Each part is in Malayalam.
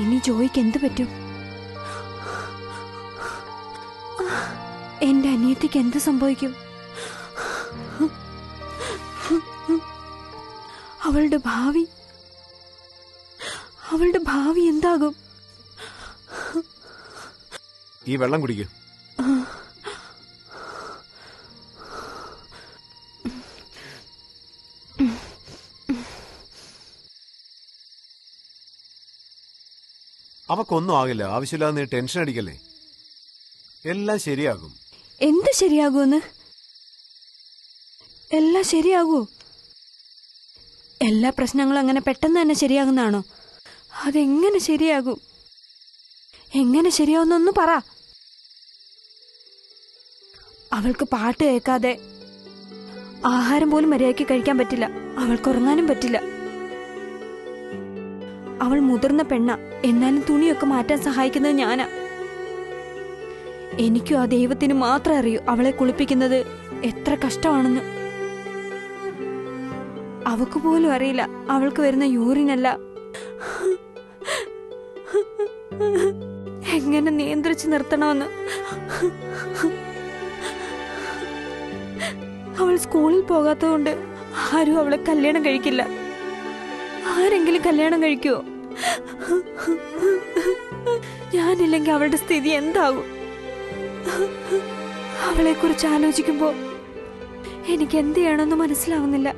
ഇനി ജോയിക്ക് എന്ത് പറ്റും? എന്റെ അനിയത്തിക്ക് എന്ത് സംഭവിക്കും? അവളുടെ ഭാവി എന്താകും? ഈ വെള്ളം കുടിക്കൂ. അവക്കൊന്നും ആകില്ല. ആവശ്യമില്ലാതെ നീ ടെൻഷൻ അടിക്കല്ലേ. എല്ലാം ശരിയാകും. എന്ത് ശരിയാകൂന്ന്? എല്ലാം ശരിയാകൂ? എല്ലാ പ്രശ്നങ്ങളും അങ്ങനെ പെട്ടെന്ന് തന്നെ ശരിയാകുന്നതാണോ? അതെങ്ങനെ ശരിയാകും? എങ്ങനെ ശരിയാവുന്നൊന്ന് പറ. അവൾക്ക് പാട്ട് കേൾക്കാതെ ആഹാരം പോലും മര്യാദയ്ക്ക് കഴിക്കാൻ പറ്റില്ല. അവൾക്ക് ഉറങ്ങാനും പറ്റില്ല. അവൾ മുതിർന്ന പെണ്ണ, എന്നാലും തുണിയൊക്കെ മാറ്റാൻ സഹായിക്കുന്നത് ഞാനാ. എനിക്കും ആ ദൈവത്തിന് മാത്രം അറിയൂ അവളെ കുളിപ്പിക്കുന്നത് എത്ര കഷ്ടമാണെന്ന്. അവക്ക് പോലും അറിയില്ല അവൾക്ക് വരുന്ന യൂറിനല്ല എങ്ങനെ നിയന്ത്രിച്ചു നിർത്തണമെന്ന്. അവൾ സ്കൂളിൽ പോകാത്തതുകൊണ്ട് ആരും അവളെ കല്യാണം കഴിക്കില്ല. ആരെങ്കിലും കല്യാണം കഴിക്കുവോ? ഞാനില്ലെങ്കിൽ അവളുടെ സ്ഥിതി എന്താകും? അവളെ കുറിച്ച് ആലോചിക്കുമ്പോ എനിക്ക് എന്ത് ചെയ്യണമെന്ന് മനസ്സിലാവുന്നില്ല.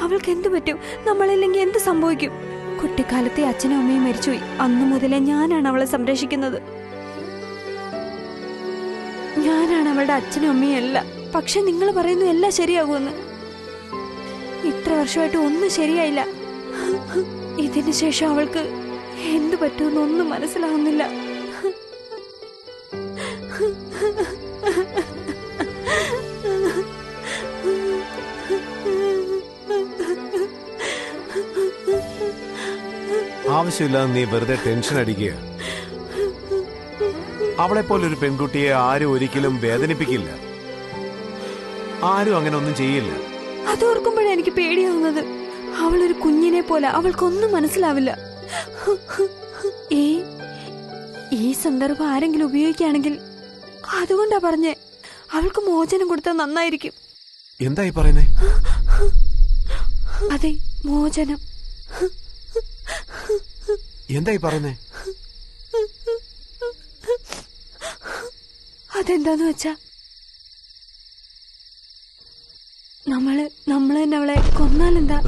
അവൾക്ക് എന്ത് പറ്റും? നമ്മളില്ലെങ്കിൽ എന്ത് സംഭവിക്കും? കുട്ടിക്കാലത്തെ അച്ഛനും അമ്മയും മരിച്ചുപോയി. അന്നു മുതലേ ഞാനാണ് അവളെ സംരക്ഷിക്കുന്നത്. ഞാനാണ് അവളുടെ അച്ഛനും അമ്മയും എല്ലാം. പക്ഷെ നിങ്ങൾ പറയുന്നു എല്ലാം ശരിയാകുമെന്ന്. ഇത്ര വർഷമായിട്ട് ഒന്നും ശരിയായില്ല. ഇതിന് ശേഷം അവൾക്ക് എന്ത് പറ്റുമെന്ന് ഒന്നും മനസ്സിലാവുന്നില്ല. ആവശ്യമില്ലാതെ നീ വെറുതെ ടെൻഷൻ അടിക്കുക. അവളെപ്പോലൊരു പെൺകുട്ടിയെ ആരും ഒരിക്കലും വേദനിപ്പിക്കില്ല. ആരും അങ്ങനെ ഒന്നും ചെയ്യില്ല. അതോർക്കുമ്പോഴാണ് എനിക്ക് പേടിയാവുന്നത്. അവളൊരു കുഞ്ഞിനെ പോലെ, അവൾക്കൊന്നും മനസ്സിലാവില്ല. ഈ സന്ദർഭം ആരെങ്കിലും ഉപയോഗിക്കുകയാണെങ്കിൽ അതുകൊണ്ടാ പറഞ്ഞേ അവൾക്ക് മോചനം കൊടുത്താൽ നന്നായിരിക്കും. എന്തായി പറയുന്നേ? അതെ, മോചനം. എന്തായി പറയുന്നേ? അതെന്താന്ന് വെച്ചാ നമ്മള് തന്നെ അവളെ കൊന്നാലെന്താ?